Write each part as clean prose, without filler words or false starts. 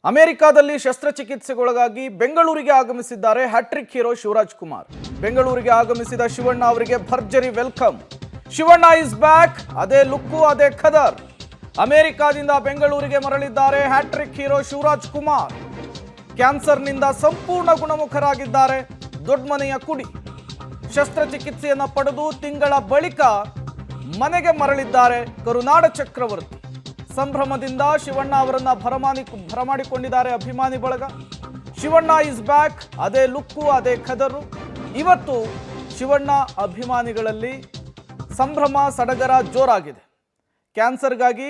ಅಮೆರಿಕಾದಲ್ಲಿ ಶಸ್ತ್ರಚಿಕಿತ್ಸೆಗೊಳಗಾಗಿ ಬೆಂಗಳೂರಿಗೆ ಆಗಮಿಸಿದ್ದಾರೆ ಹ್ಯಾಟ್ರಿಕ್ ಹೀರೋ ಶಿವರಾಜ್ ಕುಮಾರ್. ಬೆಂಗಳೂರಿಗೆ ಆಗಮಿಸಿದ ಶಿವಣ್ಣ ಅವರಿಗೆ ಭರ್ಜರಿ ವೆಲ್ಕಮ್. Shivanna is back. ಅದೇ ಲುಕ್ಕು, ಅದೇ ಖದರ್. ಅಮೆರಿಕಾದಿಂದ ಬೆಂಗಳೂರಿಗೆ ಮರಳಿದ್ದಾರೆ ಹ್ಯಾಟ್ರಿಕ್ ಹೀರೋ ಶಿವರಾಜ್ ಕುಮಾರ್. ಕ್ಯಾನ್ಸರ್ನಿಂದ ಸಂಪೂರ್ಣ ಗುಣಮುಖರಾಗಿದ್ದಾರೆ ದೊಡ್ಡ ಮನೆಯ ಕುಡಿ. ಶಸ್ತ್ರಚಿಕಿತ್ಸೆಯನ್ನು ಪಡೆದು ತಿಂಗಳ ಬಳಿಕ ಮನೆಗೆ ಮರಳಿದ್ದಾರೆ ಕರುನಾಡ ಚಕ್ರವರ್ತಿ. ಸಂಭ್ರಮದಿಂದ ಶಿವಣ್ಣ ಅವರನ್ನ ಭರಮಾಡಿಕೊಂಡಿದ್ದಾರೆ ಅಭಿಮಾನಿ ಬಳಗ. Shivanna is back. ಅದೇ ಲುಕ್ಕು, ಅದೇ ಖದರು. ಇವತ್ತು ಶಿವಣ್ಣ ಅಭಿಮಾನಿಗಳಲ್ಲಿ ಸಂಭ್ರಮ ಸಡಗರ ಜೋರಾಗಿದೆ. ಕ್ಯಾನ್ಸರ್ಗಾಗಿ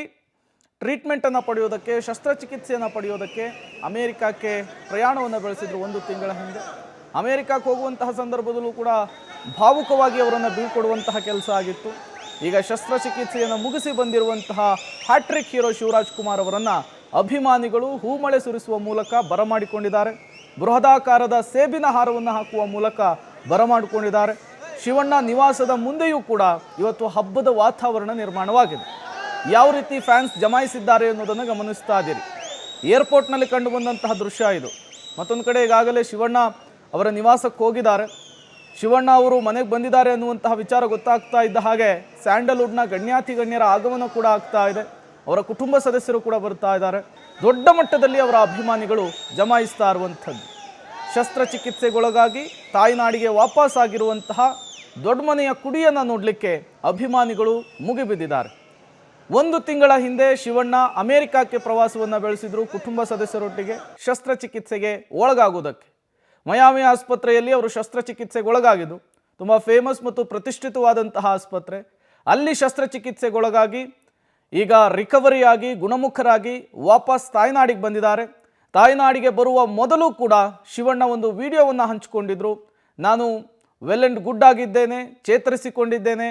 ಟ್ರೀಟ್ಮೆಂಟನ್ನು ಪಡೆಯೋದಕ್ಕೆ, ಶಸ್ತ್ರಚಿಕಿತ್ಸೆಯನ್ನು ಪಡೆಯೋದಕ್ಕೆ ಅಮೇರಿಕಕ್ಕೆ ಪ್ರಯಾಣವನ್ನು ಬೆಳೆಸಿದ್ರು 1 ತಿಂಗಳ ಹಿಂದೆ. ಅಮೇರಿಕಕ್ಕೆ ಹೋಗುವಂತಹ ಸಂದರ್ಭದಲ್ಲೂ ಕೂಡ ಭಾವುಕವಾಗಿ ಅವರನ್ನು ಬೀಳ್ಕೊಡುವಂತಹ ಕೆಲಸ ಆಗಿತ್ತು. ಈಗ ಶಸ್ತ್ರಚಿಕಿತ್ಸೆಯನ್ನು ಮುಗಿಸಿ ಬಂದಿರುವಂತಹ ಹ್ಯಾಟ್ರಿಕ್ ಹೀರೋ ಶಿವರಾಜ್ ಕುಮಾರ್ ಅವರನ್ನು ಅಭಿಮಾನಿಗಳು ಹೂಮಳೆ ಸುರಿಸುವ ಮೂಲಕ ಬರಮಾಡಿಕೊಂಡಿದ್ದಾರೆ. ಬೃಹದಾಕಾರದ ಸೇಬಿನ ಹಾರವನ್ನು ಹಾಕುವ ಮೂಲಕ ಬರಮಾಡಿಕೊಂಡಿದ್ದಾರೆ. ಶಿವಣ್ಣ ನಿವಾಸದ ಮುಂದೆಯೂ ಕೂಡ ಇವತ್ತು ಹಬ್ಬದ ವಾತಾವರಣ ನಿರ್ಮಾಣವಾಗಿದೆ. ಯಾವ ರೀತಿ ಫ್ಯಾನ್ಸ್ ಜಮಾಯಿಸಿದ್ದಾರೆ ಅನ್ನೋದನ್ನು ಗಮನಿಸ್ತಾ ಇದ್ದೀರಿ. ಏರ್ಪೋರ್ಟ್ನಲ್ಲಿ ಕಂಡು ಬಂದಂತಹ ದೃಶ್ಯ ಇದು. ಮತ್ತೊಂದು ಕಡೆ ಈಗಾಗಲೇ ಶಿವಣ್ಣ ಅವರ ನಿವಾಸಕ್ಕೆ ಹೋಗಿದ್ದಾರೆ. ಶಿವಣ್ಣ ಅವರು ಮನೆಗೆ ಬಂದಿದ್ದಾರೆ ಅನ್ನುವಂತಹ ವಿಚಾರ ಗೊತ್ತಾಗ್ತಾ ಇದ್ದ ಹಾಗೆ ಸ್ಯಾಂಡಲ್ವುಡ್ನ ಗಣ್ಯರ ಆಗಮನ ಕೂಡ ಆಗ್ತಾ ಇದೆ. ಅವರ ಕುಟುಂಬ ಸದಸ್ಯರು ಕೂಡ ಬರ್ತಾ ಇದ್ದಾರೆ. ದೊಡ್ಡ ಮಟ್ಟದಲ್ಲಿ ಅವರ ಅಭಿಮಾನಿಗಳು ಜಮಾಯಿಸ್ತಾ ಇರುವಂಥದ್ದು. ಶಸ್ತ್ರಚಿಕಿತ್ಸೆಗೊಳಗಾಗಿ ತಾಯ್ನಾಡಿಗೆ ವಾಪಸ್ ಆಗಿರುವಂತಹ ದೊಡ್ಡ ಮನೆಯ ಕುಡಿಯನ್ನು ನೋಡಲಿಕ್ಕೆ ಅಭಿಮಾನಿಗಳು ಮುಗಿಬಿದ್ದಿದ್ದಾರೆ. 1 ತಿಂಗಳ ಹಿಂದೆ ಶಿವಣ್ಣ ಅಮೆರಿಕಕ್ಕೆ ಪ್ರವಾಸವನ್ನು ಬೆಳೆಸಿದ್ರು ಕುಟುಂಬ ಸದಸ್ಯರೊಟ್ಟಿಗೆ ಶಸ್ತ್ರಚಿಕಿತ್ಸೆಗೆ ಒಳಗಾಗುವುದಕ್ಕೆ. ಮಯಾಮಿ ಆಸ್ಪತ್ರೆಯಲ್ಲಿ ಅವರು ಶಸ್ತ್ರಚಿಕಿತ್ಸೆಗೊಳಗಾಗಿದ್ದು. ತುಂಬ ಫೇಮಸ್ ಮತ್ತು ಪ್ರತಿಷ್ಠಿತವಾದಂತಹ ಆಸ್ಪತ್ರೆ. ಅಲ್ಲಿ ಶಸ್ತ್ರಚಿಕಿತ್ಸೆಗೊಳಗಾಗಿ ಈಗ ರಿಕವರಿಯಾಗಿ ಗುಣಮುಖರಾಗಿ ವಾಪಸ್ ತಾಯ್ನಾಡಿಗೆ ಬಂದಿದ್ದಾರೆ. ತಾಯ್ನಾಡಿಗೆ ಬರುವ ಮೊದಲು ಕೂಡ ಶಿವಣ್ಣ ಒಂದು ವಿಡಿಯೋವನ್ನು ಹಂಚಿಕೊಂಡಿದ್ರು. ನಾನು ವೆಲ್ ಆ್ಯಂಡ್ ಗುಡ್ ಆಗಿದ್ದೇನೆ, ಚೇತರಿಸಿಕೊಂಡಿದ್ದೇನೆ.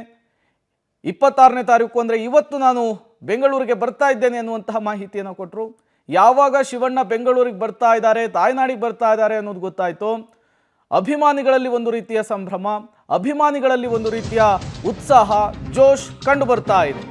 26ನೇ ತಾರೀಕು ಅಂದರೆ ಇವತ್ತು ನಾನು ಬೆಂಗಳೂರಿಗೆ ಬರ್ತಾ ಇದ್ದೇನೆ ಅನ್ನುವಂತಹ ಮಾಹಿತಿಯನ್ನು ಕೊಟ್ಟರು. ಯಾವಾಗ ಶಿವಣ್ಣ ಬೆಂಗಳೂರಿಗೆ ಬರ್ತಾ ಇದ್ದಾರೆ, ತಾಯ್ನಾಡಿಗೆ ಬರ್ತಾ ಇದ್ದಾರೆ ಅನ್ನೋದು ಗೊತ್ತಾಯಿತು, ಅಭಿಮಾನಿಗಳಲ್ಲಿ ಒಂದು ರೀತಿಯ ಸಂಭ್ರಮ, ಅಭಿಮಾನಿಗಳಲ್ಲಿ ಒಂದು ರೀತಿಯ ಉತ್ಸಾಹ, ಜೋಶ್ ಕಂಡು ಬರ್ತಾ ಇದೆ.